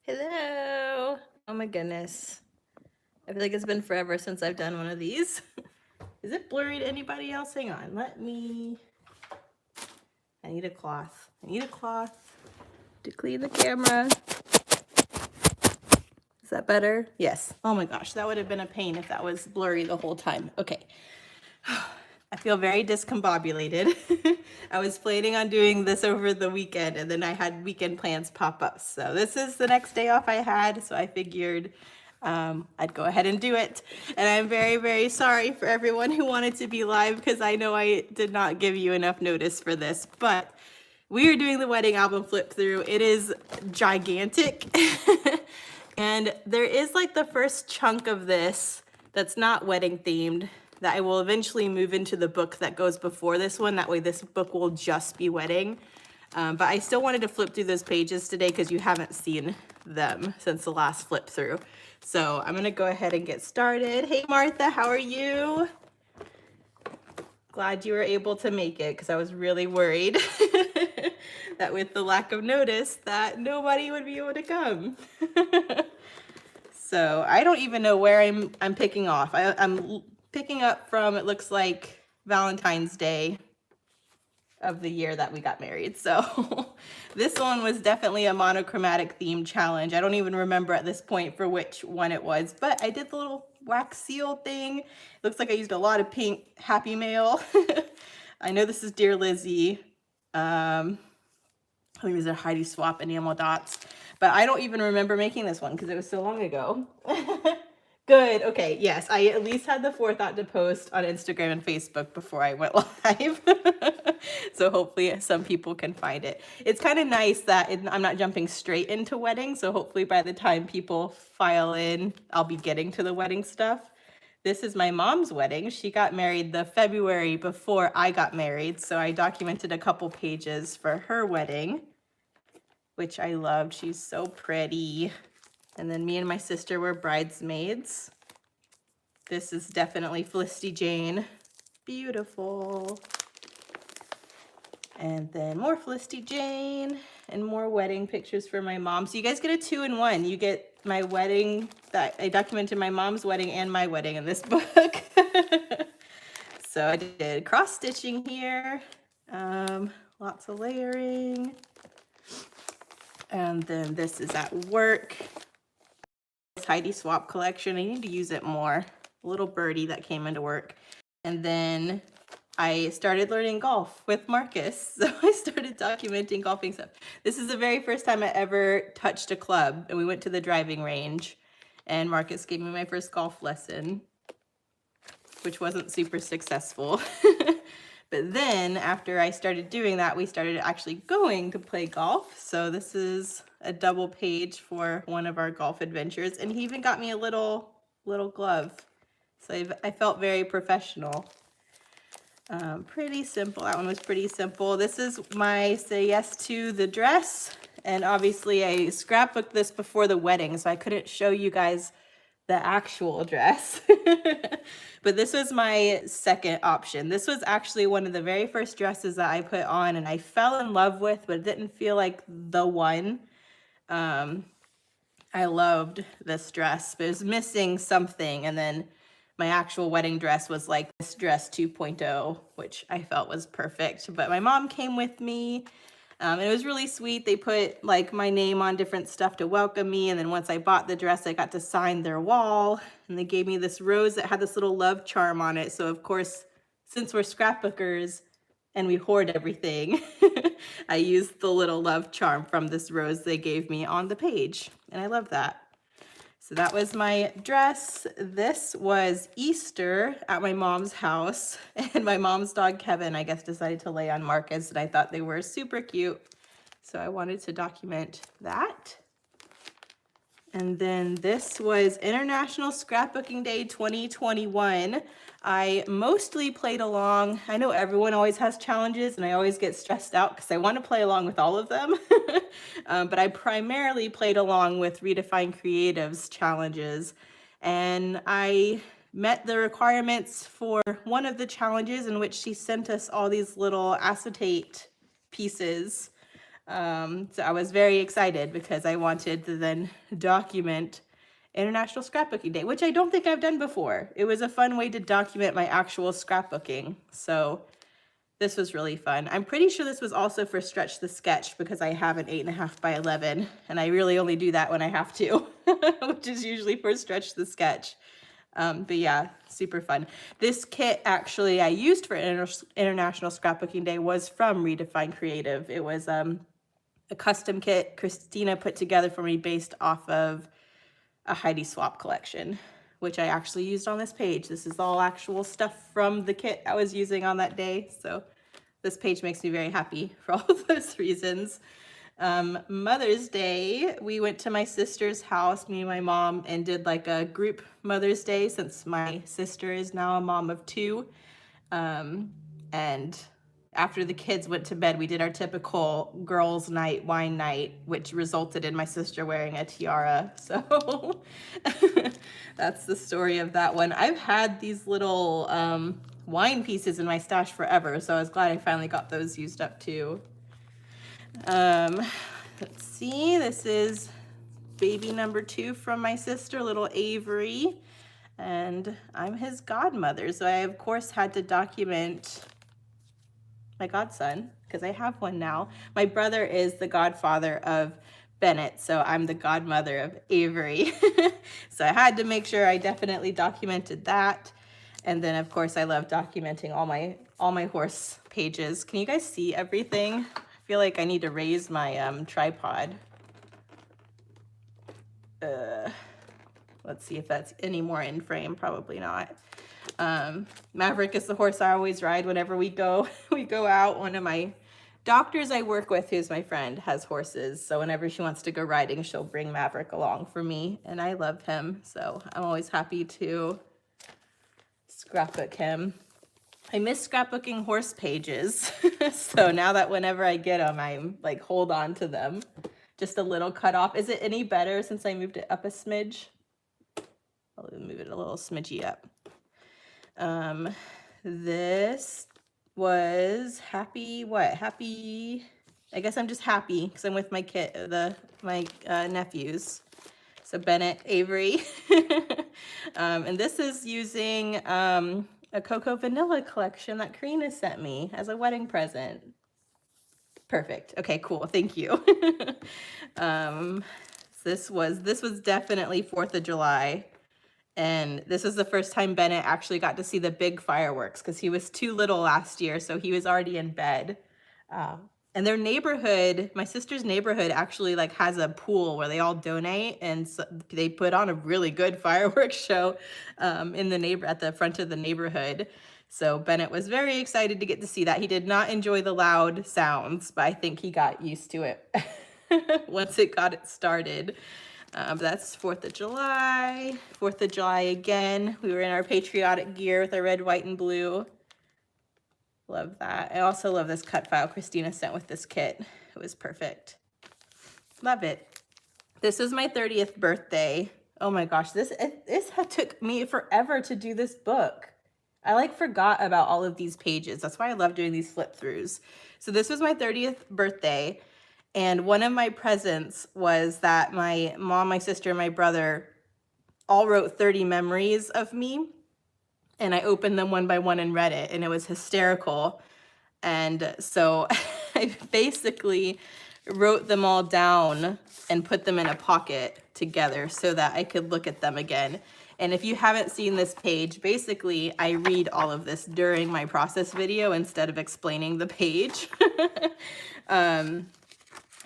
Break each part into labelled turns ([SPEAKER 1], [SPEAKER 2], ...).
[SPEAKER 1] Hello. Oh my goodness. I feel like it's been forever since I've done one of these. Is it blurry to anybody else? Hang on. I need a cloth. I need a cloth to clean the camera. Is that better? Yes. Oh my gosh, that would have been a pain if that was blurry the whole time. Okay. I feel very discombobulated. I was planning on doing this over the weekend and then I had weekend plans pop up. So this is the next day off I had. So I figured I'd go ahead and do it. And I'm very, very sorry for everyone who wanted to be live because I know I did not give you enough notice for this, but we are doing the wedding album flip through. It is gigantic. And there is like the first chunk of this that's not wedding themed that I will eventually move into the book that goes before this one. That way this book will just be wedding. But I still wanted to flip through those pages today because you haven't seen them since the last flip through. So I'm gonna go ahead and get started. Hey Martha, how are you? Glad you were able to make it because I was really worried that with the lack of notice that nobody would be able to come. So I don't even know where I'm picking off. I'm picking up from, it looks like Valentine's Day of the year that we got married. So this one was definitely a monochromatic theme challenge. I don't even remember at this point for which one it was, but I did the little wax seal thing. Looks like I used a lot of pink Happy Mail. I know this is Dear Lizzie. I think these are Heidi Swap enamel dots, but I don't even remember making this one because it was so long ago. Good. Okay. Yes, I at least had the forethought to post on Instagram and Facebook before I went live. So hopefully some people can find it. It's kind of nice that I'm not jumping straight into wedding. So hopefully by the time people file in, I'll be getting to the wedding stuff. This is my mom's wedding. She got married the February before I got married. So I documented a couple pages for her wedding, which I loved. She's so pretty. And then me and my sister were bridesmaids. This is definitely Felicity Jane. Beautiful. And then more Felicity Jane and more wedding pictures for my mom. So you guys get a 2-in-1. You get my wedding, that I documented my mom's wedding and my wedding in this book. So I did cross stitching here, lots of layering. And then this is at work. Heidi Swap collection. I need to use it more. A little birdie that came into work. And then I started learning golf with Marcus. So I started documenting golfing stuff. This is the very first time I ever touched a club, and we went to the driving range and Marcus gave me my first golf lesson, which wasn't super successful. But then after I started doing that, we started actually going to play golf. So this is a double page for one of our golf adventures. And he even got me a little glove. So I felt very professional. Pretty simple. That one was pretty simple. This is my say yes to the dress. And obviously I scrapbooked this before the wedding, so I couldn't show you guys the actual dress. But this was my second option. This was actually one of the very first dresses that I put on and I fell in love with, but it didn't feel like the one. I loved this dress, but it was missing something. And then my actual wedding dress was like this dress 2.0, which I felt was perfect. But my mom came with me. And it was really sweet. They put like my name on different stuff to welcome me. And then once I bought the dress, I got to sign their wall. And they gave me this rose that had this little love charm on it. So of course, since we're scrapbookers and we hoard everything, I used the little love charm from this rose they gave me on the page. And I love that. So that was my dress. This was Easter at my mom's house, and my mom's dog Kevin, I guess, decided to lay on Marcus, and I thought they were super cute. So I wanted to document that. And then this was International Scrapbooking Day 2021. I mostly played along. I know everyone always has challenges and I always get stressed out because I want to play along with all of them. But I primarily played along with Redefine Creative's challenges. And I met the requirements for one of the challenges in which she sent us all these little acetate pieces So I was very excited because I wanted to then document International Scrapbooking Day, which I don't think I've done before. It was a fun way to document my actual scrapbooking. So this was really fun. I'm pretty sure this was also for Stretch the Sketch because I have an 8.5 by 11 and I really only do that when I have to, which is usually for Stretch the Sketch. But yeah, super fun. This kit actually I used for International Scrapbooking Day was from Redefine Creative. It was a custom kit Christina put together for me based off of a Heidi Swap collection, which I actually used on this page. This is all actual stuff from the kit I was using on that day. So this page makes me very happy for all of those reasons. Mother's Day, we went to my sister's house, me and my mom, and did like a group Mother's Day since my sister is now a mom of 2. And after the kids went to bed, we did our typical girls' night, wine night, which resulted in my sister wearing a tiara. So that's the story of that one. I've had these little wine pieces in my stash forever, so I was glad I finally got those used up too. Let's see, this is baby number 2 from my sister, little Avery, and I'm his godmother, so I of course had to document my godson because I have one now. My brother is the godfather of Bennett, so I'm the godmother of Avery. So I had to make sure I definitely documented that. And then of course I love documenting all my horse pages. Can you guys see everything? I feel like I need to raise my tripod. Let's see if that's any more in frame. Probably not. Maverick is the horse I always ride whenever we go out. One of my doctors I work with, who's my friend, has horses. So whenever she wants to go riding, she'll bring Maverick along for me. And I love him. So I'm always happy to scrapbook him. I miss scrapbooking horse pages. So now that whenever I get them, I'm like, hold on to them. Just a little cut off. Is it any better since I moved it up a smidge? I'll move it a little smidgy up. This was happy, I guess I'm just happy because I'm with my nephews. So Bennett, Avery. And this is using a Cocoa Vanilla collection that Karina sent me as a wedding present. Perfect. Okay, cool. Thank you. This was definitely 4th of July. And this was the first time Bennett actually got to see the big fireworks because he was too little last year, so he was already in bed. And their neighborhood, my sister's neighborhood, actually like has a pool where they all donate, and so they put on a really good fireworks show at the front of the neighborhood. So Bennett was very excited to get to see that. He did not enjoy the loud sounds, but I think he got used to it once it got it started. But that's 4th of July. 4th of July again. We were in our patriotic gear with our red, white, and blue. Love that. I also love this cut file Christina sent with this kit. It was perfect. Love it. This was my 30th birthday. Oh my gosh, this took me forever to do this book. I like forgot about all of these pages. That's why I love doing these flip throughs. So this was my 30th birthday. And one of my presents was that my mom, my sister, and my brother all wrote 30 memories of me. And I opened them one by one and read it, and it was hysterical. And so I basically wrote them all down and put them in a pocket together so that I could look at them again. And if you haven't seen this page, basically I read all of this during my process video instead of explaining the page.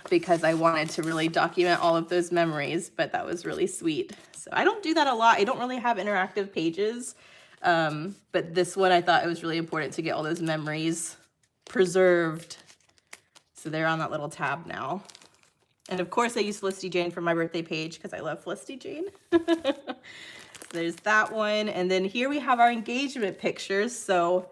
[SPEAKER 1] Because I wanted to really document all of those memories, but that was really sweet. So I don't do that a lot. I don't really have interactive pages, but this one I thought it was really important to get all those memories preserved. So they're on that little tab now. And of course I use Felicity Jane for my birthday page because I love Felicity Jane. So there's that one. And then here we have our engagement pictures. So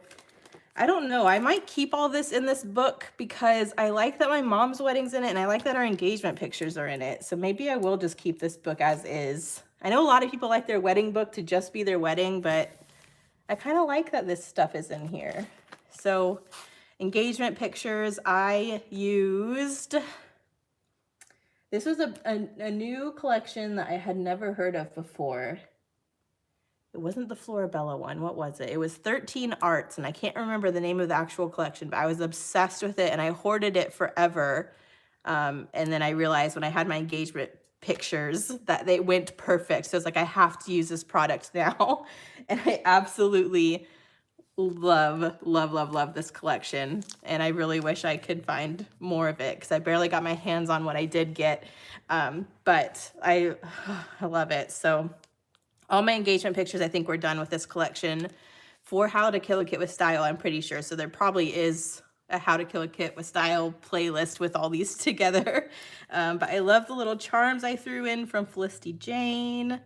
[SPEAKER 1] I don't know, I might keep all this in this book because I like that my mom's wedding's in it and I like that our engagement pictures are in it. So maybe I will just keep this book as is. I know a lot of people like their wedding book to just be their wedding, but I kind of like that this stuff is in here. So engagement pictures, I used This was a new collection that I had never heard of before. It wasn't the Florabella one. What was it? It was 13 Arts, and I can't remember the name of the actual collection, but I was obsessed with it and I hoarded it forever. And then I realized when I had my engagement pictures that they went perfect. So it's like, I have to use this product now. And I absolutely love, love, love, love this collection. And I really wish I could find more of it because I barely got my hands on what I did get. But I love it. So all my engagement pictures, I think, were done with this collection for How to Kill a Kit with Style, I'm pretty sure. So there probably is a How to Kill a Kit with Style playlist with all these together. But I love the little charms I threw in from Felicity Jane.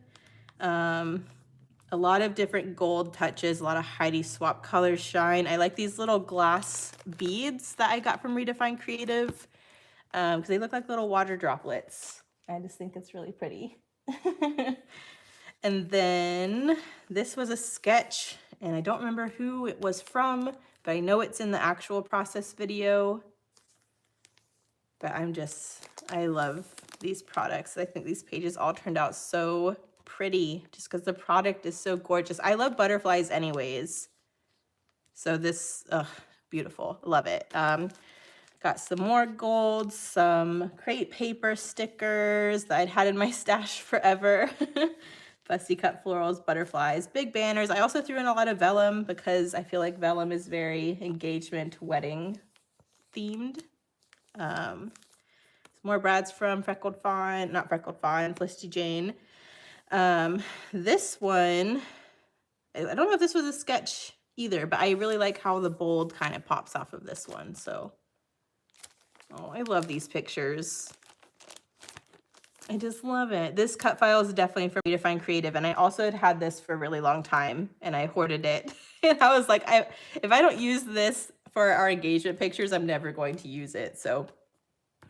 [SPEAKER 1] A lot of different gold touches, a lot of Heidi Swap colors shine. I like these little glass beads that I got from Redefine Creative because they look like little water droplets. I just think it's really pretty. And then this was a sketch, and I don't remember who it was from, but I know it's in the actual process video. But I love these products. I think these pages all turned out so pretty just because the product is so gorgeous. I love butterflies anyways. So this, beautiful, love it. Got some more gold, some crepe paper stickers that I'd had in my stash forever. Fussy cut florals, butterflies, big banners. I also threw in a lot of vellum because I feel like vellum is very engagement wedding themed. Some more brads from Felicity Jane. This one, I don't know if this was a sketch either, but I really like how the bold kind of pops off of this one. So, oh, I love these pictures. I just love it. This cut file is definitely for Redefine Creative, and I also had this for a really long time, and I hoarded it. And I was like, if I don't use this for our engagement pictures, I'm never going to use it. So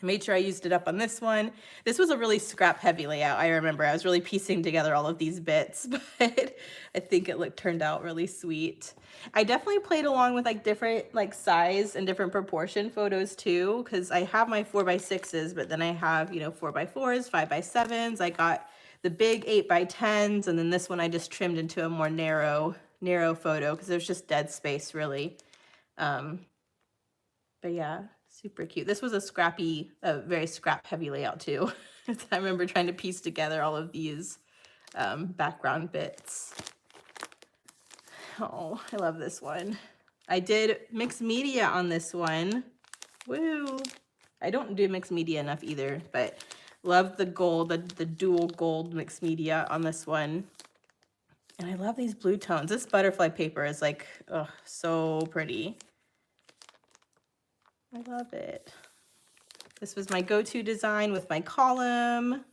[SPEAKER 1] I made sure I used it up on this one. This was a really scrap heavy layout. I remember I was really piecing together all of these bits, but I think it turned out really sweet. I definitely played along with like different like size and different proportion photos too, because I have my 4x6s, but then I have, 4x4s, 5x7s. I got the big 8x10s, and then this one I just trimmed into a more narrow photo because there's just dead space really. But yeah. Super cute. This was a very scrap heavy layout too. I remember trying to piece together all of these background bits. Oh, I love this one. I did mixed media on this one. Woo! I don't do mixed media enough either, but love the gold, the dual gold mixed media on this one. And I love these blue tones. This butterfly paper is like, oh, so pretty. I love it. This was my go-to design with my column.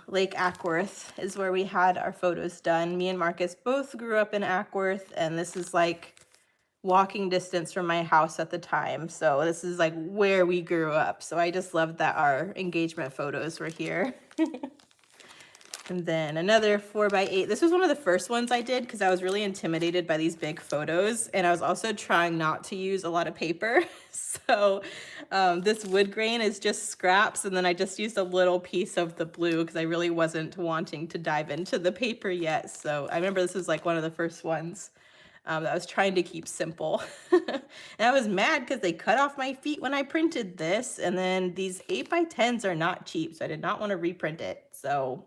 [SPEAKER 1] Lake Ackworth is where we had our photos done. Me and Marcus both grew up in Ackworth, and this is like walking distance from my house at the time. So this is like where we grew up. So I just loved that our engagement photos were here. And then another 4x8. This was one of the first ones I did because I was really intimidated by these big photos. And I was also trying not to use a lot of paper. So this wood grain is just scraps. And then I just used a little piece of the blue because I really wasn't wanting to dive into the paper yet. So I remember this was like one of the first ones that I was trying to keep simple. And I was mad because they cut off my feet when I printed this. And then these 8x10s are not cheap. So I did not want to reprint it. So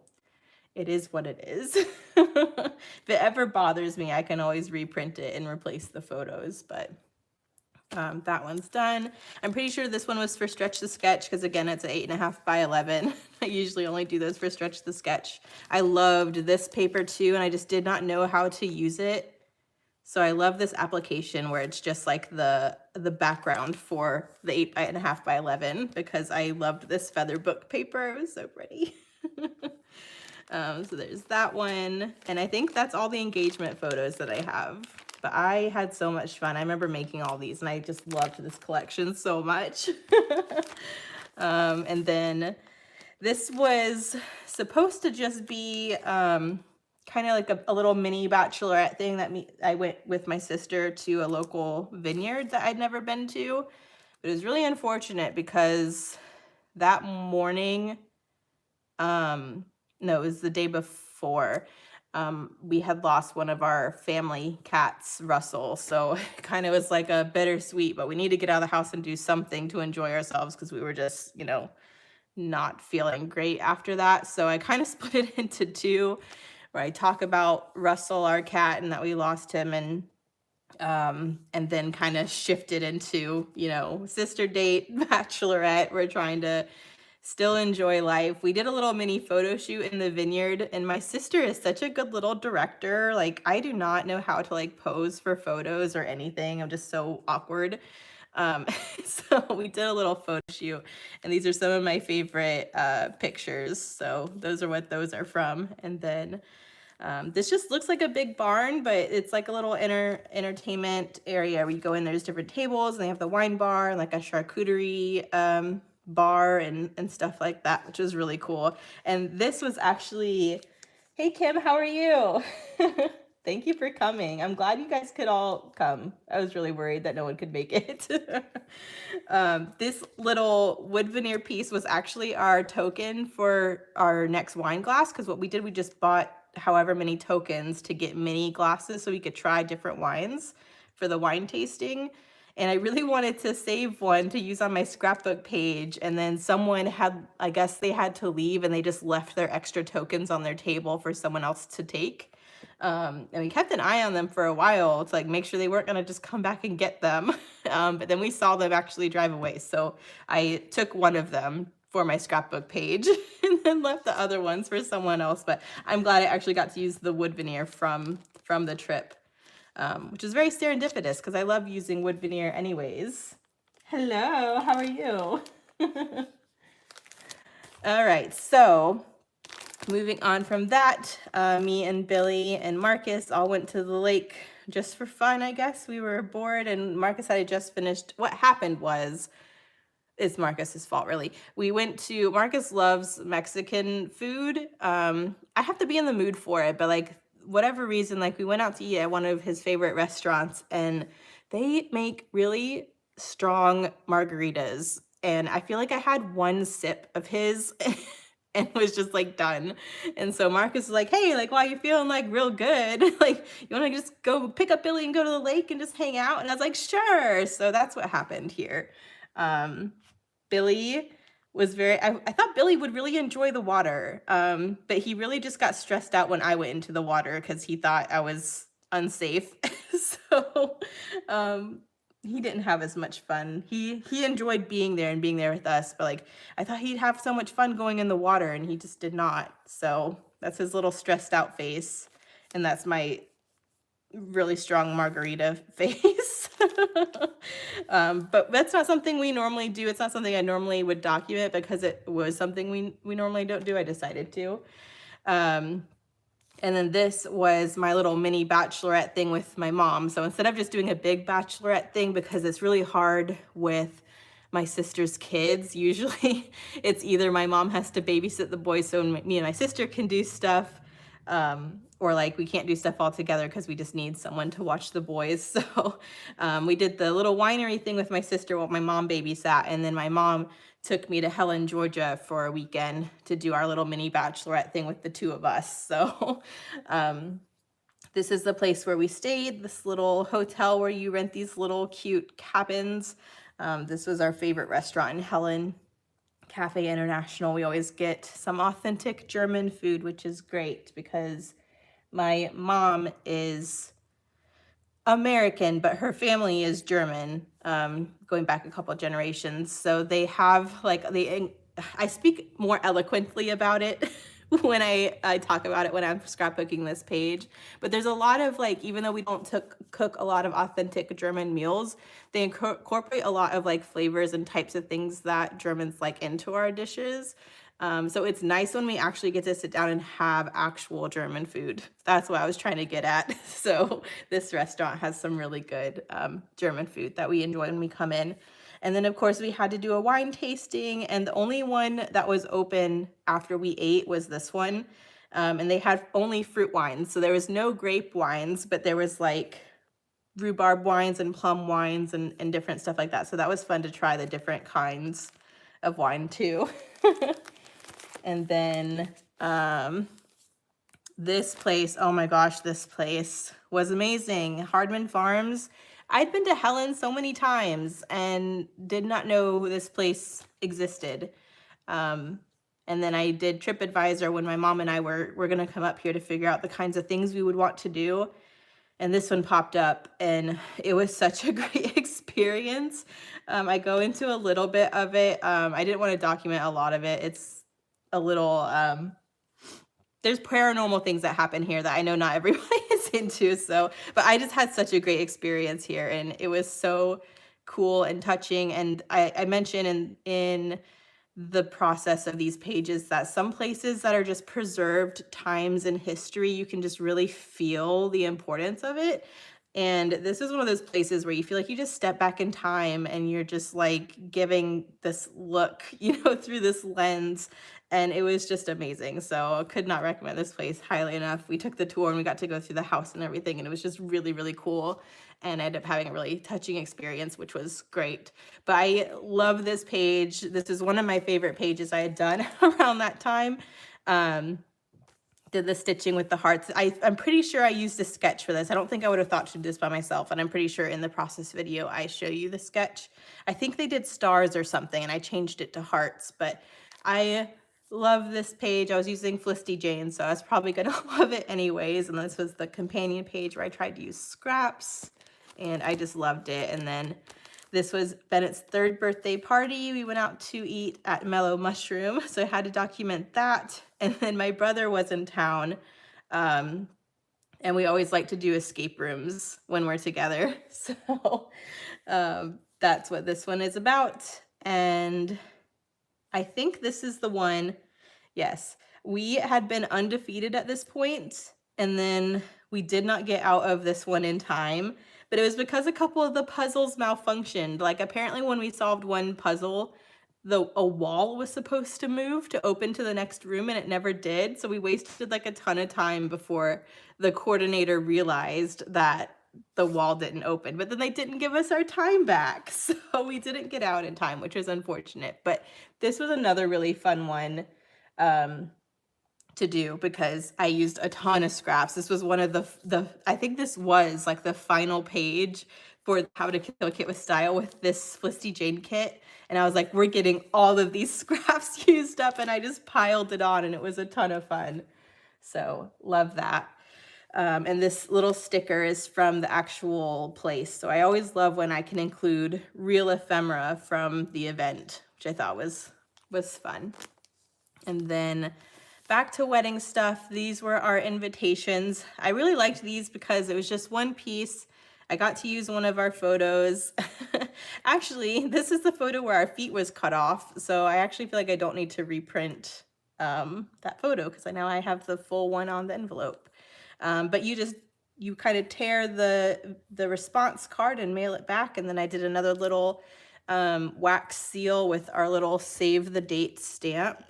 [SPEAKER 1] it is what it is. If it ever bothers me, I can always reprint it and replace the photos, but that one's done. I'm pretty sure this one was for Stretch the Sketch because again, it's an 8.5x11. I usually only do those for Stretch the Sketch. I loved this paper too, and I just did not know how to use it. So I love this application where it's just like the background for the 8.5x11 because I loved this feather book paper. It was so pretty. So there's that one. And I think that's all the engagement photos that I have. But I had so much fun. I remember making all these and I just loved this collection so much. And then this was supposed to just be kind of like a little mini bachelorette thing that I went with my sister to a local vineyard that I'd never been to. But it was really unfortunate because that morning, um, no, it was the day before. We had lost one of our family cats, Russell. So it kind of was like a bittersweet, but we need to get out of the house and do something to enjoy ourselves because we were just, not feeling great after that. So I kind of split it into two, where I talk about Russell, our cat, and that we lost him, and then kind of shifted into, sister date, bachelorette. We're trying to still enjoy life. We did a little mini photo shoot in the vineyard, and my sister is such a good little director. Like, I do not know how to like pose for photos or anything. I'm just so awkward. Um, so we did a little photo shoot, and these are some of my favorite pictures. So those are what those are from. And then this just looks like a big barn, but it's like a little entertainment area where you go in, there's different tables, and they have the wine bar and like a charcuterie bar and stuff like that, which is really cool. And this was actually, hey Kim, how are you? Thank you for coming. I'm glad you guys could all come. I was really worried that no one could make it. This little wood veneer piece was actually our token for our next wine glass, because what we did, we just bought however many tokens to get mini glasses so we could try different wines for the wine tasting. And I really wanted to save one to use on my scrapbook page. And then someone had, I guess they had to leave, and they just left their extra tokens on their table for someone else to take. And we kept an eye on them for a while to like make sure they weren't going to just come back and get them. But then we saw them actually drive away. So I took one of them for my scrapbook page and then left the other ones for someone else. But I'm glad I actually got to use the wood veneer from the trip. Which is very serendipitous because I love using wood veneer anyways. Hello, how are you? All right, so moving on from that, me and Billy and Marcus all went to the lake just for fun, I guess. We were bored, and Marcus had just finished. What happened was, it's Marcus's fault, really. Marcus loves Mexican food. I have to be in the mood for it, but like, whatever reason, like we went out to eat at one of his favorite restaurants, and they make really strong margaritas. And I feel like I had one sip of his and was just like done. And so Marcus was like, hey, like, while you're feeling like real good, like, you want to just go pick up Billy and go to the lake and just hang out? And I was like, sure. So that's what happened here. Billy was I thought Billy would really enjoy the water, but he really just got stressed out when I went into the water because he thought I was unsafe. So he didn't have as much fun. He enjoyed being there and being there with us, but like I thought he'd have so much fun going in the water, and he just did not. So that's his little stressed out face, and that's my really strong margarita face. But that's not something we normally do. It's not something I normally would document because it was something we normally don't do. I decided to. And then this was my little mini bachelorette thing with my mom. So instead of just doing a big bachelorette thing, because it's really hard with my sister's kids, usually it's either my mom has to babysit the boys so me and my sister can do stuff, or like we can't do stuff all together because we just need someone to watch the boys. So we did the little winery thing with my sister while my mom babysat, and then my mom took me to Helen, Georgia for a weekend to do our little mini bachelorette thing with the two of us. So this is the place where we stayed, this little hotel where you rent these little cute cabins. This was our favorite restaurant in Helen, Cafe International. We always get some authentic German food, which is great because my mom is American, but her family is German, going back a couple of generations. So they have I speak more eloquently about it when I talk about it when I'm scrapbooking this page. But there's a lot of like, even though we don't cook a lot of authentic German meals, they incorporate a lot of like flavors and types of things that Germans like into our dishes. So it's nice when we actually get to sit down and have actual German food. That's what I was trying to get at. So this restaurant has some really good German food that we enjoy when we come in. And then, of course, we had to do a wine tasting, and the only one that was open after we ate was this one. And they had only fruit wines. So there was no grape wines, but there was like rhubarb wines and plum wines and different stuff like that. So that was fun to try the different kinds. of wine too. And then this place, oh my gosh, this place was amazing. Hardman Farms. I'd been to Helen so many times and did not know this place existed. And then I did TripAdvisor when my mom and I were going to come up here to figure out the kinds of things we would want to do. And this one popped up, and it was such a great experience. I go into a little bit of it. I didn't want to document a lot of it. It's a little, there's paranormal things that happen here that I know not everybody is into. So, but I just had such a great experience here, and it was so cool and touching. And I mentioned in the process of these pages that some places that are just preserved times in history, you can just really feel the importance of it. And this is one of those places where you feel like you just step back in time and you're just like giving this look, through this lens. And it was just amazing. So I could not recommend this place highly enough. We took the tour and we got to go through the house and everything, and it was just really, really cool. And I ended up having a really touching experience, which was great. But I love this page. This is one of my favorite pages I had done around that time. Did the stitching with the hearts. I'm pretty sure I used a sketch for this. I don't think I would have thought to do this by myself. And I'm pretty sure in the process video, I show you the sketch. I think they did stars or something, and I changed it to hearts. But I love this page. I was using Felicity Jane, so I was probably going to love it anyways. And this was the companion page where I tried to use scraps, and I just loved it. And then this was Bennett's 3rd birthday party. We went out to eat at Mellow Mushroom, so I had to document that. And then my brother was in town, and we always like to do escape rooms when we're together. So that's what this one is about. And I think this is the one. Yes, we had been undefeated at this point, and then we did not get out of this one in time. But it was because a couple of the puzzles malfunctioned. Like, apparently when we solved one puzzle, a wall was supposed to move to open to the next room, and it never did. So we wasted like a ton of time before the coordinator realized that the wall didn't open. But then they didn't give us our time back. So we didn't get out in time, which was unfortunate. But this was another really fun one to do because I used a ton of scraps. This was one of the I think this was like the final page for How to Kill a Kit with Style with this Felicity Jane kit. And I was like, we're getting all of these scraps used up, and I just piled it on, and it was a ton of fun. So love that. And this little sticker is from the actual place. So I always love when I can include real ephemera from the event, which I thought was fun. And then back to wedding stuff. These were our invitations. I really liked these because it was just one piece. I got to use one of our photos. Actually, this is the photo where our feet was cut off. So I actually feel like I don't need to reprint that photo because now I have the full one on the envelope. But you kind of tear the response card and mail it back. And then I did another little wax seal with our little save the date stamp.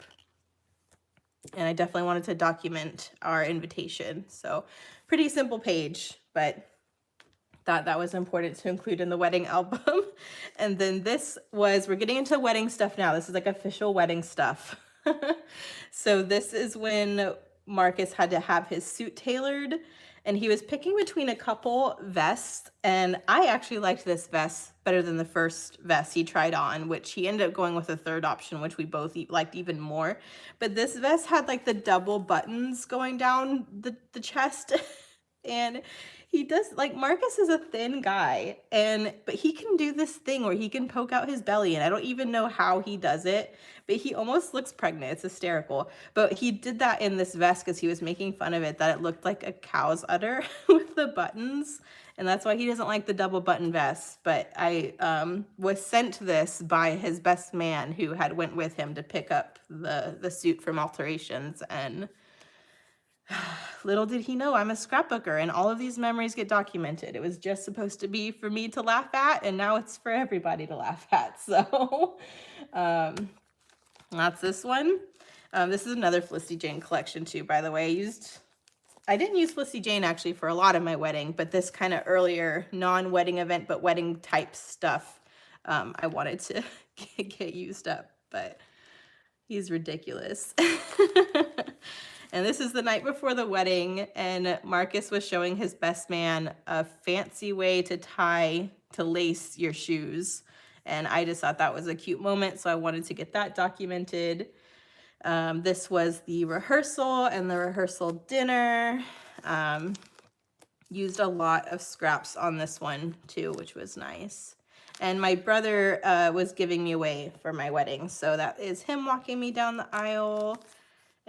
[SPEAKER 1] And I definitely wanted to document our invitation. So pretty simple page, but thought that was important to include in the wedding album. And then we're getting into wedding stuff now. This is like official wedding stuff. So this is when Marcus had to have his suit tailored, and he was picking between a couple vests, and I actually liked this vest better than the first vest he tried on, which he ended up going with a third option, which we both liked even more. But this vest had like the double buttons going down the chest, and he does, like, Marcus is a thin guy, but he can do this thing where he can poke out his belly, and I don't even know how he does it, but he almost looks pregnant. It's hysterical. But he did that in this vest because he was making fun of it, that it looked like a cow's udder with the buttons, and that's why he doesn't like the double button vest. But I was sent this by his best man who had went with him to pick up the suit from alterations, and little did he know I'm a scrapbooker, and all of these memories get documented. It was just supposed to be for me to laugh at, and now it's for everybody to laugh at. So that's this one. This is another Felicity Jane collection too, by the way. I didn't use Felicity Jane actually for a lot of my wedding, but this kind of earlier non-wedding event, but wedding type stuff, I wanted to get used up. but he's ridiculous. And this is the night before the wedding, and Marcus was showing his best man a fancy way to lace your shoes. And I just thought that was a cute moment, so I wanted to get that documented. This was the rehearsal and the rehearsal dinner. Used a lot of scraps on this one too, which was nice. And my brother was giving me away for my wedding, so that is him walking me down the aisle.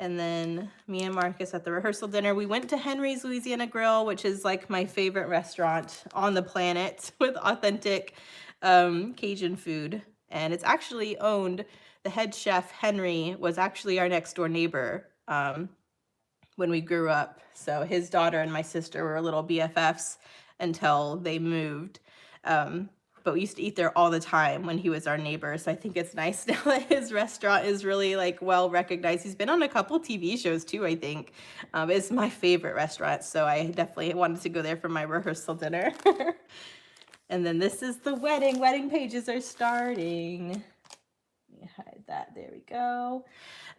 [SPEAKER 1] And then me and Marcus at the rehearsal dinner. We went to Henry's Louisiana Grill, which is like my favorite restaurant on the planet with authentic Cajun food. And it's actually owned, the head chef, Henry, was actually our next door neighbor when we grew up. So his daughter and my sister were little BFFs until they moved. But we used to eat there all the time when he was our neighbor. So I think it's nice now that his restaurant is really like well recognized. He's been on a couple TV shows too, I think. It's my favorite restaurant. So I definitely wanted to go there for my rehearsal dinner. And then this is the wedding. Wedding pages are starting. Let me hide that. There we go.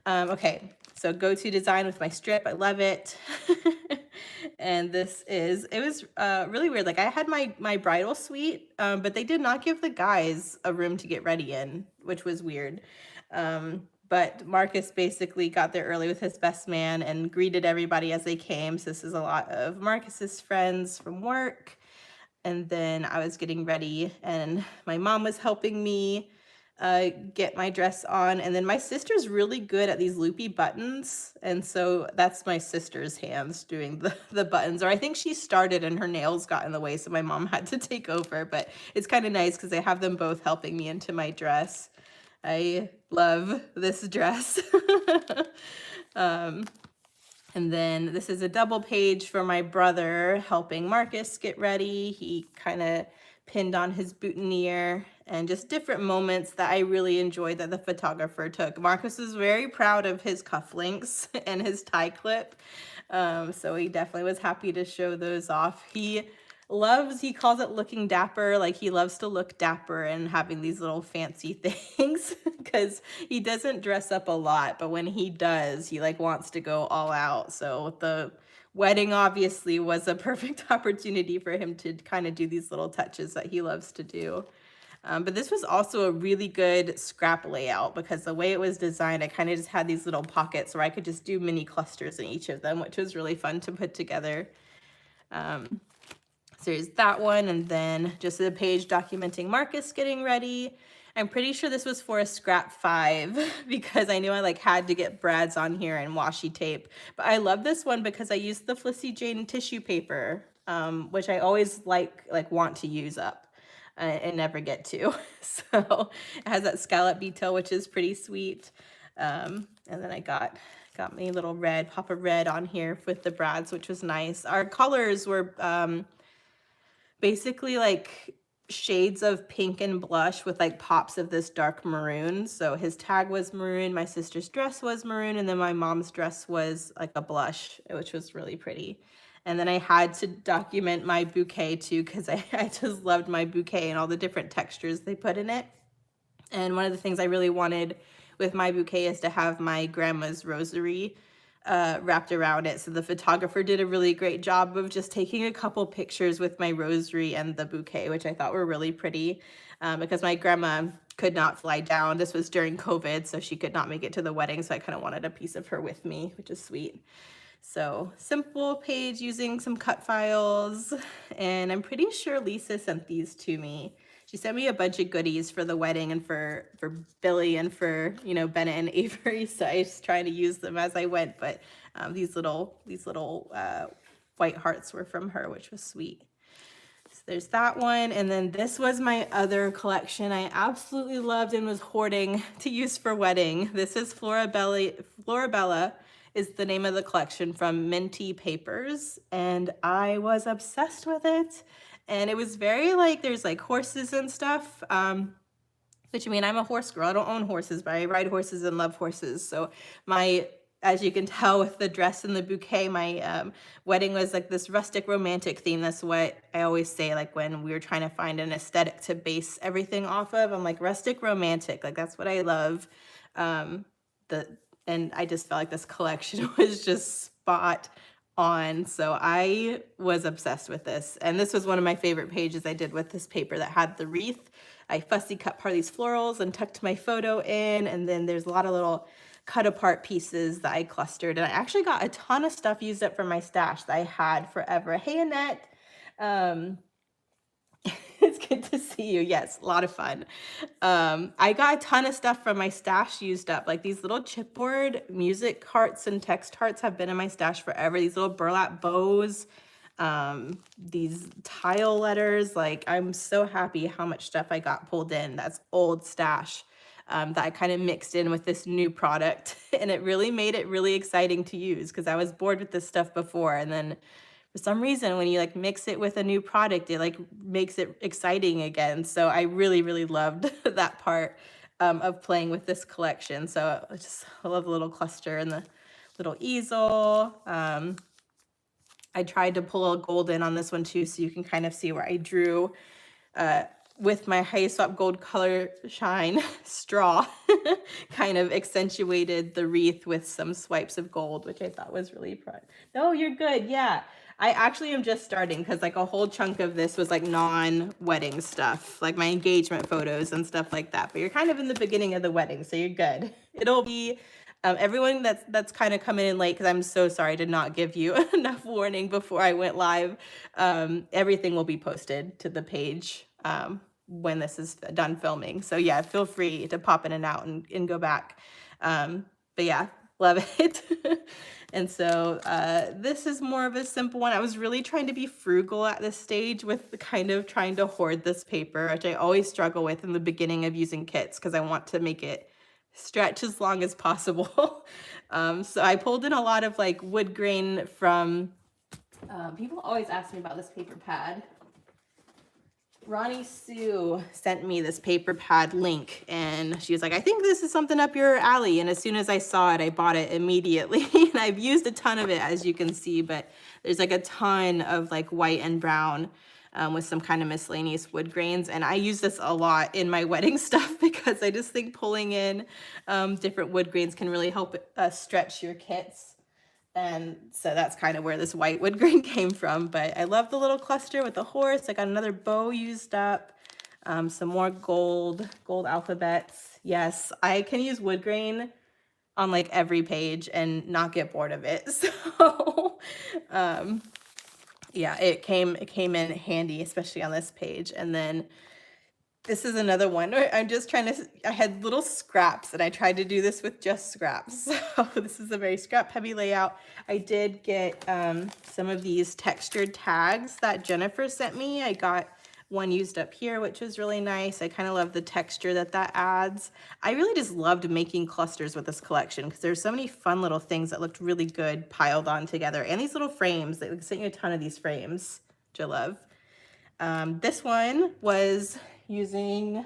[SPEAKER 1] Okay, so go-to design with my strip. I love it. And it was really weird. Like I had my bridal suite, but they did not give the guys a room to get ready in, which was weird. But Marcus basically got there early with his best man and greeted everybody as they came. So this is a lot of Marcus's friends from work. And then I was getting ready and my mom was helping me get my dress on. And then my sister's really good at these loopy buttons. And so that's my sister's hands doing the buttons. Or I think she started and her nails got in the way, so my mom had to take over. But it's kind of nice because I have them both helping me into my dress. I love this dress. And then this is a double page for my brother helping Marcus get ready. He kind of pinned on his boutonniere and just different moments that I really enjoyed that the photographer took. Marcus is very proud of his cufflinks and his tie clip. So he definitely was happy to show those off. He calls it looking dapper. Like he loves to look dapper and having these little fancy things because he doesn't dress up a lot, but when he does, he like wants to go all out. So the wedding obviously was a perfect opportunity for him to kind of do these little touches that he loves to do. But this was also a really good scrap layout because the way it was designed, I kind of just had these little pockets where I could just do mini clusters in each of them, which was really fun to put together. So there's that one, and then just a page documenting Marcus getting ready. I'm pretty sure this was for a scrap 5 because I knew I like had to get Brad's on here and washi tape. But I love this one because I used the Flissy Jane tissue paper, which I always like want to use up and never get to. So it has that scallop detail, which is pretty sweet. And then I got me a little red, pop of red on here with the Brad's, which was nice. Our colors were basically like shades of pink and blush with like pops of this dark maroon. So his tag was maroon, my sister's dress was maroon, and then my mom's dress was like a blush, which was really pretty. And then I had to document my bouquet too because I just loved my bouquet and all the different textures they put in it. And one of the things I really wanted with my bouquet is to have my grandma's rosary wrapped around it. So the photographer did a really great job of just taking a couple pictures with my rosary and the bouquet, which I thought were really pretty because my grandma could not fly down. This was during COVID, so she could not make it to the wedding. So I kind of wanted a piece of her with me, which is sweet. So simple page using some cut files. And I'm pretty sure Lisa sent these to me. She sent me a bunch of goodies for the wedding and for Billy and for, Bennett and Avery. So I was trying to use them as I went. But these little white hearts were from her, which was sweet. So there's that one. And then this was my other collection I absolutely loved and was hoarding to use for wedding. This is Florabella is the name of the collection from Minty Papers. And I was obsessed with it. And it was very there's horses and stuff, which I'm a horse girl. I don't own horses, but I ride horses and love horses. So my as you can tell with the dress and the bouquet, my wedding was like this rustic romantic theme. That's what I always say, like when we were trying to find an aesthetic to base everything off of. I'm like rustic romantic, like that's what I love. Um, the and I just felt like this collection was just spot on. So I was obsessed with this. And this was one of my favorite pages I did with this paper that had the wreath. I fussy cut part of these florals and tucked my photo in. And then there's a lot of little cut apart pieces that I clustered. And I actually got a ton of stuff used up from my stash that I had forever. Hey, Annette. Um, it's good to see you. Yes, a lot of fun. I got a ton of stuff from my stash used up. Like these little chipboard music hearts and text hearts have been in my stash forever. These little burlap bows, these tile letters. Like I'm so happy how much stuff I got pulled in. That's old stash. That I kind of mixed in with this new product, and it really made it really exciting to use because I was bored with this stuff before, and then for some reason when you like mix it with a new product, it like makes it exciting again. So I really, really loved that part of playing with this collection. So I love the little cluster and the little easel. I tried to pull a gold in on this one too, so you can kind of see where I drew with my High Swap Gold Color Shine straw, kind of accentuated the wreath with some swipes of gold, which I thought was really fun. No, you're good. Yeah. I actually am just starting because like a whole chunk of this was like non-wedding stuff, like my engagement photos and stuff like that. But you're kind of in the beginning of the wedding, so you're good. It'll be everyone that's kind of coming in late, because I'm so sorry to not give you enough warning before I went live. Everything will be posted to the page when this is done filming. So yeah, feel free to pop in and out and go back. But yeah, love it. And so this is more of a simple one. I was really trying to be frugal at this stage with the kind of trying to hoard this paper, which I always struggle with in the beginning of using kits because I want to make it stretch as long as possible. So I pulled in a lot of like wood grain from, people always ask me about this paper pad. Ronnie Sue sent me this paper pad link, and she was like, I think this is something up your alley. And as soon as I saw it, I bought it immediately. And I've used a ton of it, as you can see, but there's like a ton of like white and brown with some kind of miscellaneous wood grains. And I use this a lot in my wedding stuff because I just think pulling in different wood grains can really help stretch your kits. And so that's kind of where this white wood grain came from. But I love the little cluster with the horse. I got another bow used up, some more gold alphabets. Yes, I can use wood grain on like every page and not get bored of it. So yeah, it came in handy, especially on this page. And then this is another one where I'm just trying to, I had little scraps and I tried to do this with just scraps. So this is a very scrap heavy layout. I did get some of these textured tags that Jennifer sent me. I got one used up here, which was really nice. I kind of love the texture that adds. I really just loved making clusters with this collection because there's so many fun little things that looked really good piled on together. And these little frames, they sent you a ton of these frames, which I love. This one was using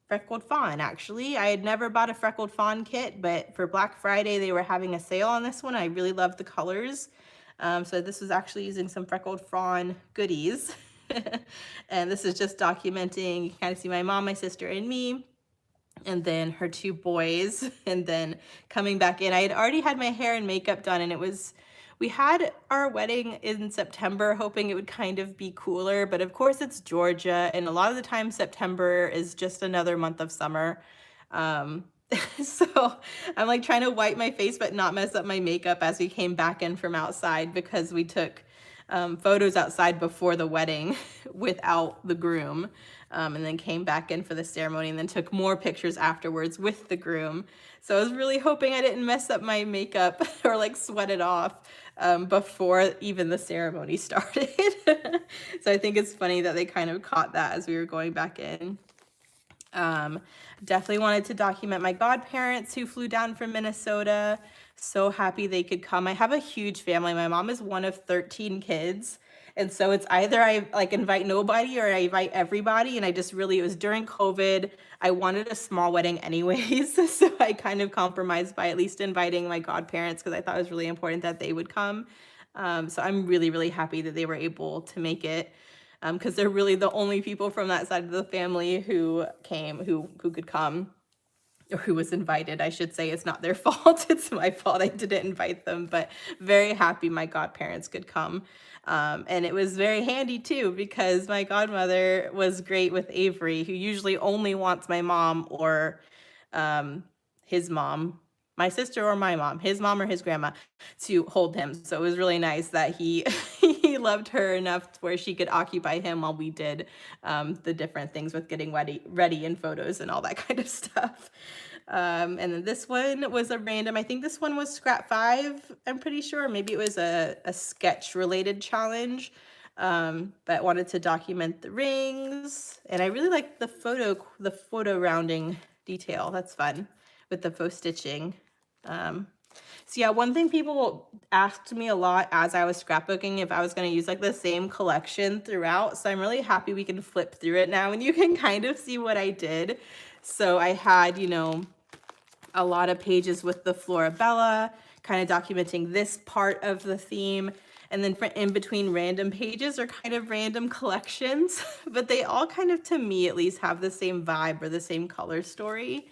[SPEAKER 1] freckled fawn, actually. I had never bought a freckled fawn kit, but for Black Friday, they were having a sale on this one. I really loved the colors. So this was actually using some freckled fawn goodies. And this is just documenting, you can kind of see my mom, my sister, and me, and then her two boys, and then coming back in. I had already had my hair and makeup done, and we had our wedding in September, hoping it would kind of be cooler, but of course it's Georgia, and a lot of the time September is just another month of summer. So I'm like trying to wipe my face but not mess up my makeup as we came back in from outside, because we took photos outside before the wedding without the groom, and then came back in for the ceremony and then took more pictures afterwards with the groom. So I was really hoping I didn't mess up my makeup or like sweat it off before even the ceremony started. So I think it's funny that they kind of caught that as we were going back in. Definitely wanted to document my godparents who flew down from Minnesota. So happy they could come. I have a huge family. My mom is one of 13 kids, And so it's either I like invite nobody or I invite everybody. And I just really, it was during COVID. I wanted a small wedding anyways. So I kind of compromised by at least inviting my godparents because I thought it was really important that they would come. So I'm really, really happy that they were able to make it, because they're really the only people from that side of the family who came, who could come, or who was invited, I should say. It's not their fault. It's my fault. I didn't invite them, but very happy my godparents could come. And it was very handy too, because my godmother was great with Avery, who usually only wants my mom or his mom, my sister or my mom, his mom or his grandma, to hold him. So it was really nice that he he loved her enough to where she could occupy him while we did the different things with getting ready and photos and all that kind of stuff. And then this one was a random, I think this one was scrap 5, I'm pretty sure. Maybe it was a sketch related challenge. But wanted to document the rings. And I really liked the photo rounding detail. That's fun with the faux stitching. So yeah, one thing people asked me a lot as I was scrapbooking if I was going to use like the same collection throughout. So I'm really happy we can flip through it now and you can kind of see what I did. So I had, a lot of pages with the Florabella, kind of documenting this part of the theme. And then in between random pages are kind of random collections, but they all kind of, to me at least, have the same vibe or the same color story.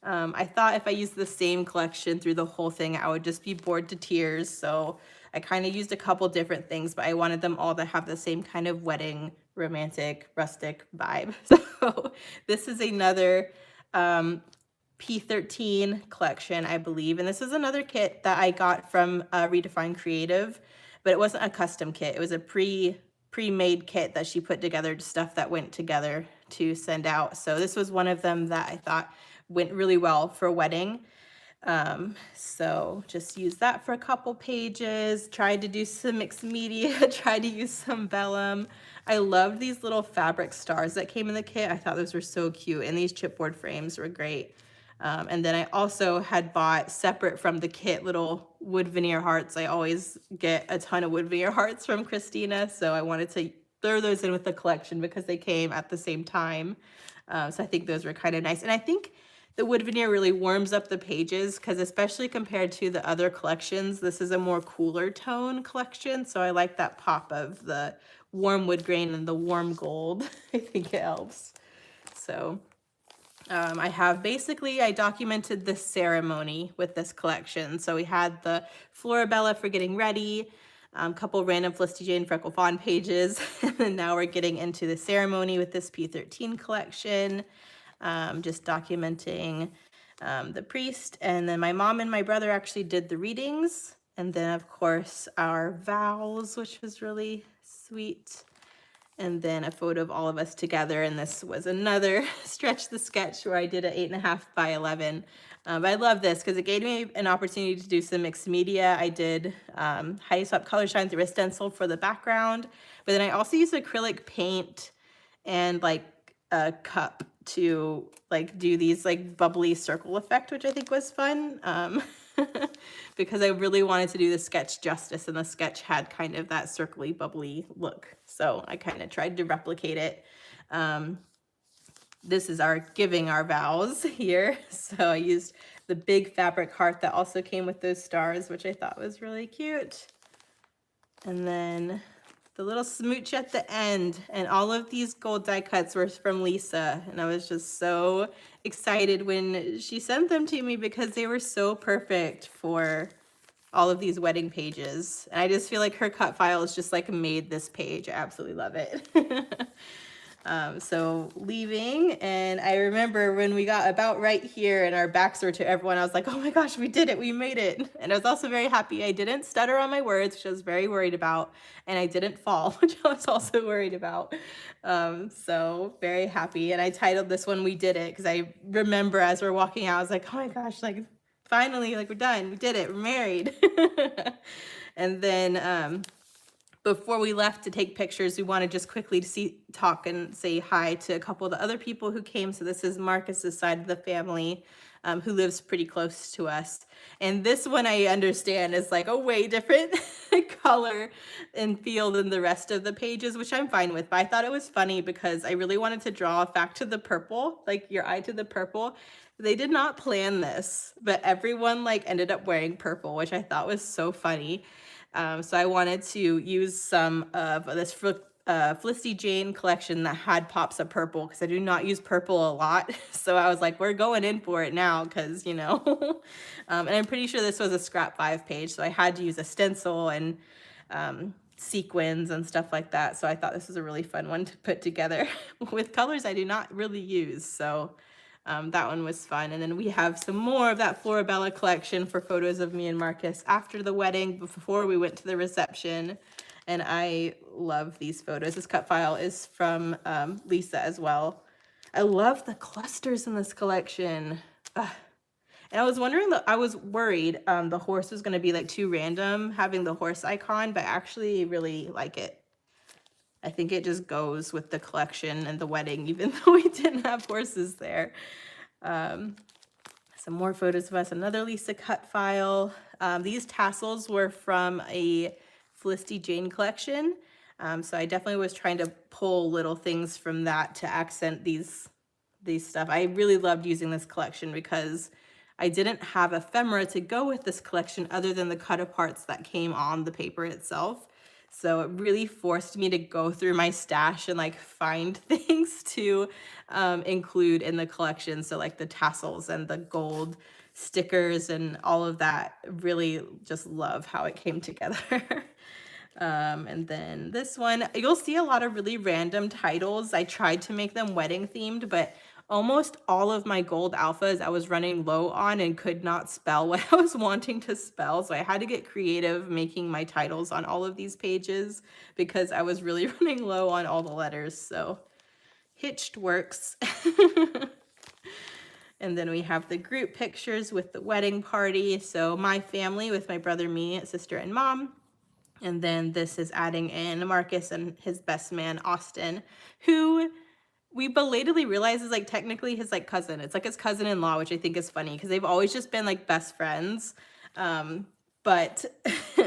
[SPEAKER 1] I thought if I used the same collection through the whole thing, I would just be bored to tears. So I kind of used a couple different things, but I wanted them all to have the same kind of wedding, romantic, rustic vibe. So this is another P13 collection, I believe. And this is another kit that I got from Redefine Creative, but it wasn't a custom kit. It was a pre-made kit that she put together, stuff that went together to send out. So this was one of them that I thought went really well for a wedding. So just use that for a couple pages, tried to do some mixed media, tried to use some vellum. I loved these little fabric stars that came in the kit. I thought those were so cute, and these chipboard frames were great. And then I also had bought, separate from the kit, little wood veneer hearts. I always get a ton of wood veneer hearts from Christina, so I wanted to throw those in with the collection because they came at the same time. So I think those were kind of nice. And I think the wood veneer really warms up the pages, because especially compared to the other collections, this is a more cooler tone collection. So I like that pop of the warm wood grain and the warm gold. I think it helps. So I documented the ceremony with this collection. So we had the Florabella for getting ready, a couple random Felicity Jane Freckle Fawn pages, and then now we're getting into the ceremony with this P13 collection, just documenting the priest. And then my mom and my brother actually did the readings. And then, of course, our vows, which was really sweet. And then a photo of all of us together. And this was another Stretch the Sketch where I did an 8.5 by 11. But I love this because it gave me an opportunity to do some mixed media. I did Heidi Swapp Color Shine through a stencil for the background. But then I also used acrylic paint and like a cup to like do these like bubbly circle effect, which I think was fun. Because I really wanted to do the sketch justice, and the sketch had kind of that circly, bubbly look. So I kind of tried to replicate it. This is our giving our vows here. So I used the big fabric heart that also came with those stars, which I thought was really cute. And then the little smooch at the end, and all of these gold die cuts were from Lisa, and I was just so excited when she sent them to me because they were so perfect for all of these wedding pages. And I just feel like her cut files just like made this page. I absolutely love it. So leaving, and I remember when we got about right here and our backs were to everyone, I was like, oh my gosh, we did it, we made it. And I was also very happy I didn't stutter on my words, which I was very worried about, and I didn't fall, which I was also worried about. So very happy. And I titled this one We Did It, because I remember as we're walking out, I was like, oh my gosh, like finally, like we're done, we did it, we're married. And then before we left to take pictures, we wanted just quickly to talk and say hi to a couple of the other people who came. So this is Marcus's side of the family. who lives pretty close to us. And this one I understand is like a way different color and feel than the rest of the pages, which I'm fine with. But I thought it was funny because I really wanted to draw back to the purple, like your eye to the purple. They did not plan this, but everyone like ended up wearing purple, which I thought was so funny. So I wanted to use some of this Felicity Jane collection that had pops of purple because I do not use purple a lot. So I was like, we're going in for it now because, you know, and I'm pretty sure this was a scrap 5 page. So I had to use a stencil and sequins and stuff like that. So I thought this was a really fun one to put together with colors I do not really use. So that one was fun. And then we have some more of that Florabella collection for photos of me and Marcus after the wedding, before we went to the reception. And I love these photos. This cut file is from Lisa as well. I love the clusters in this collection. And I was wondering, I was worried the horse was going to be like too random having the horse icon, but I actually really like it. I think it just goes with the collection and the wedding, even though we didn't have horses there. Some more photos of us, another Lisa cut file. These tassels were from a Felicity Jane collection. So I definitely was trying to pull little things from that to accent these stuff. I really loved using this collection because I didn't have ephemera to go with this collection other than the cut aparts that came on the paper itself. So it really forced me to go through my stash and like find things to include in the collection. So like the tassels and the gold stickers and all of that, really just love how it came together. And then this one, you'll see a lot of really random titles. I tried to make them wedding themed, but almost all of my gold alphas I was running low on and could not spell what I was wanting to spell. So I had to get creative making my titles on all of these pages because I was really running low on all the letters. So hitched works. And then we have the group pictures with the wedding party. So my family with my brother, me, sister, and mom. And then this is adding in Marcus and his best man, Austin, who we belatedly realize is like technically his like cousin. It's like his cousin-in-law, which I think is funny because they've always just been like best friends. But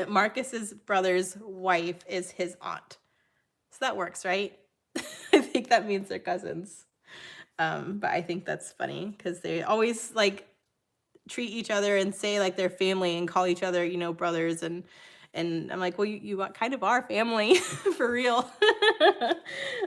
[SPEAKER 1] Marcus's brother's wife is his aunt. So that works, right? I think that means they're cousins. But I think that's funny because they always like treat each other and say like they're family and call each other, you know, brothers. And I'm like, well, you kind of are family for real.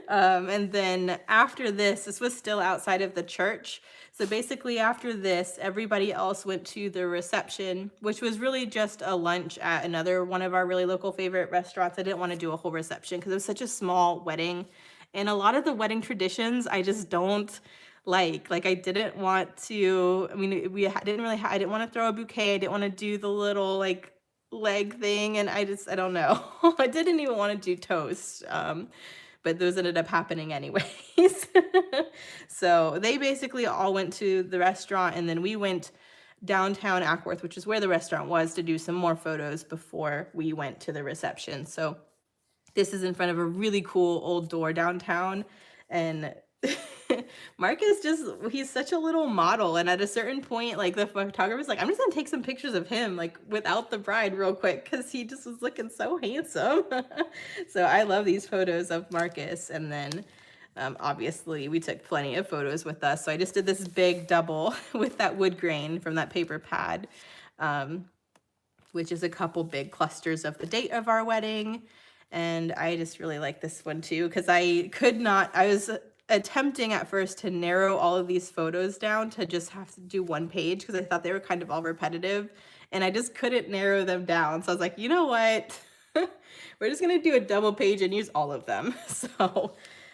[SPEAKER 1] And then after this was still outside of the church. So basically after this, everybody else went to the reception, which was really just a lunch at another one of our really local favorite restaurants. I didn't want to do a whole reception because it was such a small wedding. And a lot of the wedding traditions, I just don't like I didn't want to, I mean, I didn't want to throw a bouquet. I didn't want to do the little like leg thing. And I don't know. I didn't even want to do toast. But those ended up happening anyways. So they basically all went to the restaurant, and then we went downtown Ackworth, which is where the restaurant was, to do some more photos before we went to the reception. So this is in front of a really cool old door downtown, and Marcus he's such a little model. And at a certain point, like the photographer's like, I'm just gonna take some pictures of him like without the bride real quick because he just was looking so handsome. So I love these photos of Marcus. And then obviously we took plenty of photos with us. So I just did this big double with that wood grain from that paper pad, which is a couple big clusters of the date of our wedding. And I just really like this one too because I was attempting at first to narrow all of these photos down to just have to do one page because I thought they were kind of all repetitive, and I just couldn't narrow them down. So I was like, you know what? We're just gonna do a double page and use all of them. So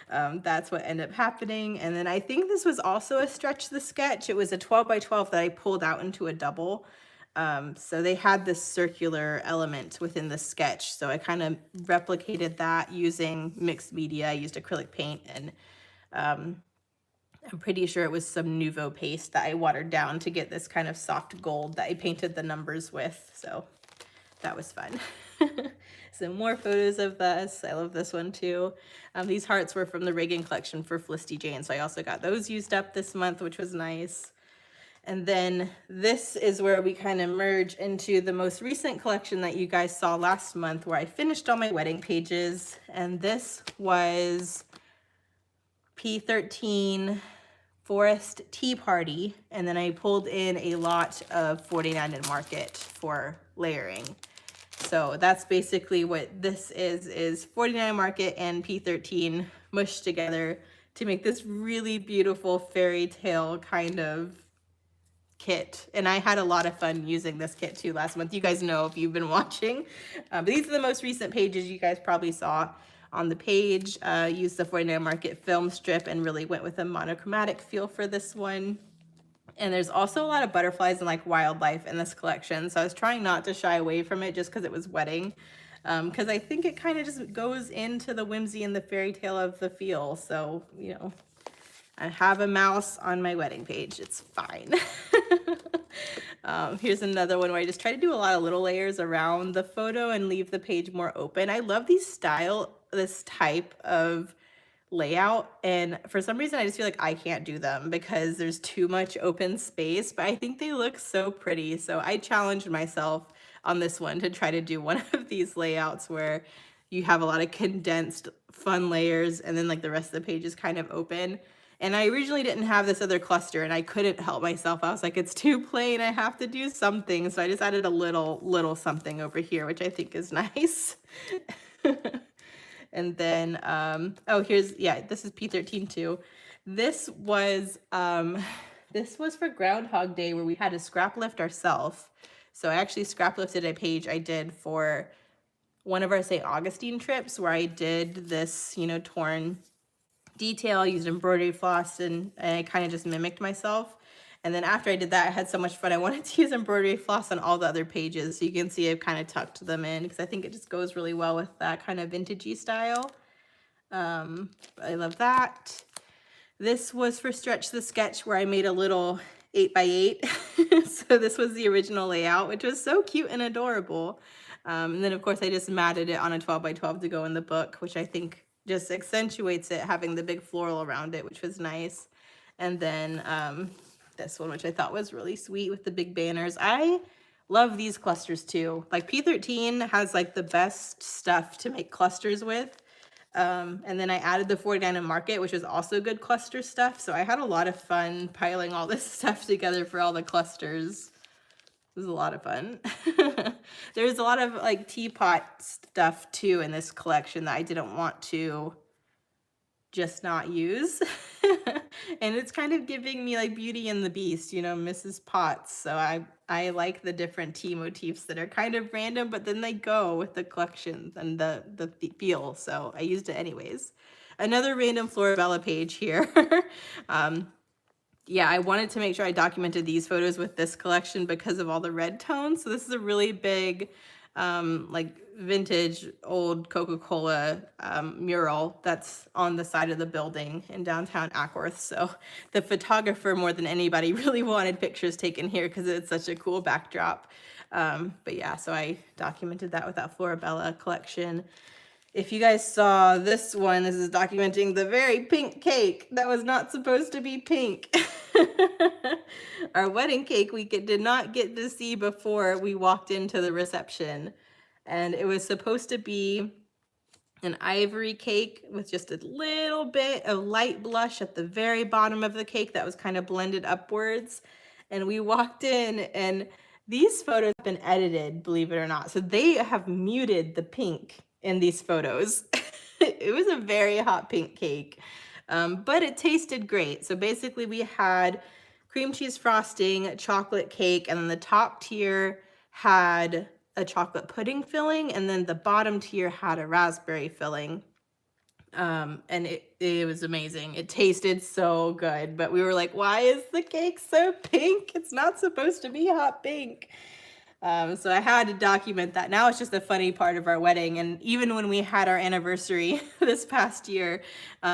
[SPEAKER 1] that's what ended up happening. And then I think this was also a stretch the sketch. It was a 12 by 12 that I pulled out into a double. So they had this circular element within the sketch. So I kind of replicated that using mixed media. I used acrylic paint, and I'm pretty sure it was some Nouveau paste that I watered down to get this kind of soft gold that I painted the numbers with. So that was fun. Some more photos of this. I love this one too. These hearts were from the Reagan collection for Felicity Jane. So I also got those used up this month, which was nice. And then this is where we kind of merge into the most recent collection that you guys saw last month, where I finished all my wedding pages. And this was P13 Forest Tea Party. And then I pulled in a lot of 49 and Market for layering. So that's basically what this is 49 Market and P13 mushed together to make this really beautiful fairy tale kind of kit. And I had a lot of fun using this kit too last month. You guys know if you've been watching. But these are the most recent pages you guys probably saw on the page. Used the 49 Market film strip and really went with a monochromatic feel for this one. And there's also a lot of butterflies and like wildlife in this collection. So I was trying not to shy away from it just because it was wedding. Because I think it kind of just goes into the whimsy and the fairy tale of the feel. So, you know, I have a mouse on my wedding page. It's fine. Here's another one where I just try to do a lot of little layers around the photo and leave the page more open. I love this type of layout, and for some reason I just feel like I can't do them because there's too much open space, but I think they look so pretty. So I challenged myself on this one to try to do one of these layouts where you have a lot of condensed fun layers and then like the rest of the page is kind of open. And I originally didn't have this other cluster and I couldn't help myself. I was like, it's too plain, I have to do something. So I just added a little something over here, which I think is nice. And then, oh, this is P13 too. This was for Groundhog Day where we had to scrap lift ourselves. So I actually scrap lifted a page I did for one of our St. Augustine trips where I did this, you know, torn detail, used embroidery floss, and I kind of just mimicked myself. And then after I did that, I had so much fun. I wanted to use embroidery floss on all the other pages. So you can see I've kind of tucked them in because I think it just goes really well with that kind of vintagey style. I love that. This was for Stretch the Sketch where I made a little 8x8. So this was the original layout, which was so cute and adorable. And then of course I just matted it on a 12x12 to go in the book, which I think just accentuates it, having the big floral around it, which was nice. And then this one, which I thought was really sweet with the big banners. I love these clusters too. Like P13 has like the best stuff to make clusters with. And then I added the 49 and Market, which was also good cluster stuff. So I had a lot of fun piling all this stuff together for all the clusters. It was a lot of fun. There's a lot of like teapot stuff too in this collection that I didn't want to just not use. And it's kind of giving me like Beauty and the Beast, you know, Mrs. Potts. So I like the different tea motifs that are kind of random, but then they go with the collection and the feel. So I used it anyways. Another random Florabella page here. Yeah, I wanted to make sure I documented these photos with this collection because of all the red tones. So this is a really big, like vintage old Coca-Cola mural that's on the side of the building in downtown Ackworth. So the photographer more than anybody really wanted pictures taken here because it's such a cool backdrop. But yeah, so I documented that with that Florabella collection. If you guys saw this one, this is documenting the very pink cake that was not supposed to be pink. Our wedding cake we did not get to see before we walked into the reception. And it was supposed to be an ivory cake with just a little bit of light blush at the very bottom of the cake that was kind of blended upwards. And we walked in and these photos have been edited, believe it or not. So they have muted the pink in these photos. It was a very hot pink cake, but it tasted great. So basically we had cream cheese frosting, chocolate cake, and then the top tier had a chocolate pudding filling, and then the bottom tier had a raspberry filling. And it was amazing. It tasted so good, but we were like, why is the cake so pink? It's not supposed to be hot pink. So I had to document that. Now it's just a funny part of our wedding. And even when we had our anniversary this past year,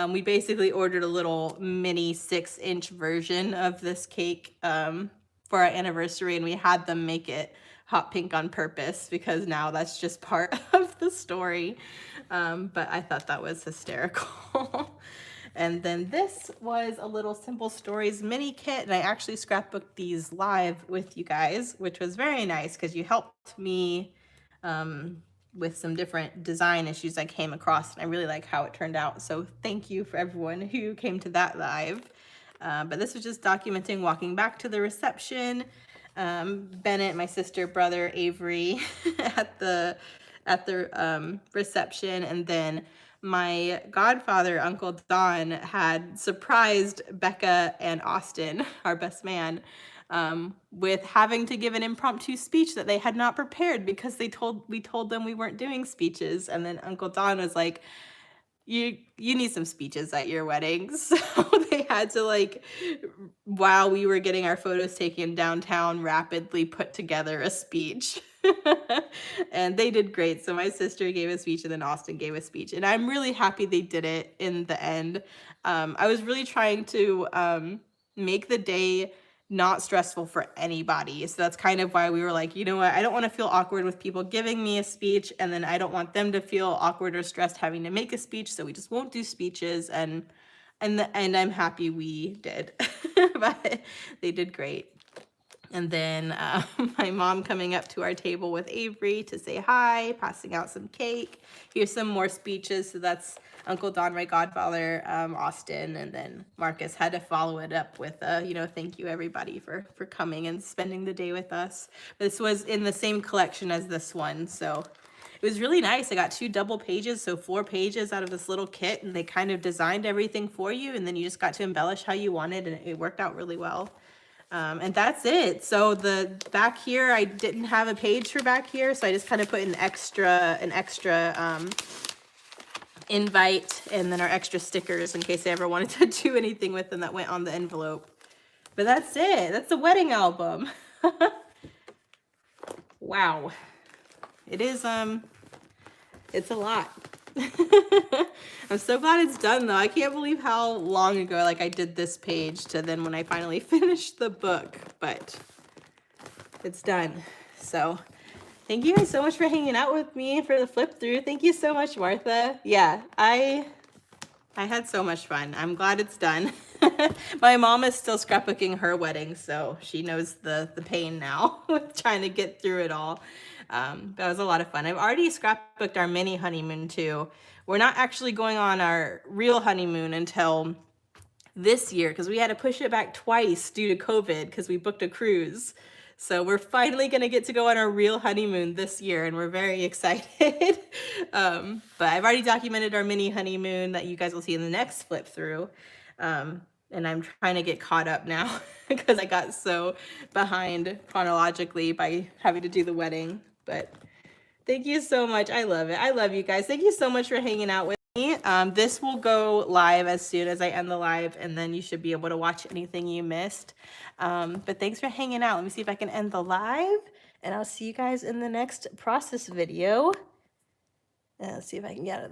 [SPEAKER 1] we basically ordered a little mini 6-inch version of this cake for our anniversary, and we had them make it hot pink on purpose because now that's just part of the story. But I thought that was hysterical. And then this was a little Simple Stories mini kit, and I actually scrapbooked these live with you guys, which was very nice because you helped me with some different design issues I came across, and I really like how it turned out. So thank you for everyone who came to that live. But this was just documenting walking back to the reception. Bennett, my sister, brother, Avery at the reception, and then my godfather, Uncle Don, had surprised Becca and Austin, our best man, with having to give an impromptu speech that they had not prepared because we told them we weren't doing speeches. And then Uncle Don was like, you need some speeches at your wedding. So they had to, like, while we were getting our photos taken downtown, rapidly put together a speech. And they did great. So my sister gave a speech and then Austin gave a speech, and I'm really happy they did it in the end. I was really trying to make the day not stressful for anybody. So that's kind of why we were like, you know what, I don't want to feel awkward with people giving me a speech, and then I don't want them to feel awkward or stressed having to make a speech, so we just won't do speeches. And I'm happy we did. But they did great. And then my mom coming up to our table with Avery to say hi, passing out some cake. Here's some more speeches. So that's Uncle Don, my godfather, Austin, and then Marcus had to follow it up with, thank you everybody for coming and spending the day with us. This was in the same collection as this one, so it was really nice. I got 2 double pages, so 4 pages out of this little kit, and they kind of designed everything for you, and then you just got to embellish how you wanted, and it worked out really well. And that's it. So the back here, I didn't have a page for back here, so I just kind of put an extra invite and then our extra stickers in case I ever wanted to do anything with them that went on the envelope. But that's it. That's the wedding album. Wow. It is, it's a lot. I'm so glad it's done though. I can't believe how long ago I did this page to then when I finally finished the book, but it's done. So thank you guys so much for hanging out with me for the flip through. Thank you so much, Martha. Yeah, I had so much fun. I'm glad it's done. My mom is still scrapbooking her wedding, so she knows the pain now with trying to get through it all. That was a lot of fun. I've already scrapbooked our mini honeymoon too. We're not actually going on our real honeymoon until this year because we had to push it back twice due to COVID because we booked a cruise. So we're finally going to get to go on our real honeymoon this year, and we're very excited. But I've already documented our mini honeymoon that you guys will see in the next flip through. And I'm trying to get caught up now because I got so behind chronologically by having to do the wedding. But thank you so much. I love it. I love you guys. Thank you so much for hanging out with me. This will go live as soon as I end the live, and then you should be able to watch anything you missed. But thanks for hanging out. Let me see if I can end the live, and I'll see you guys in the next process video. Let's see if I can get out of this.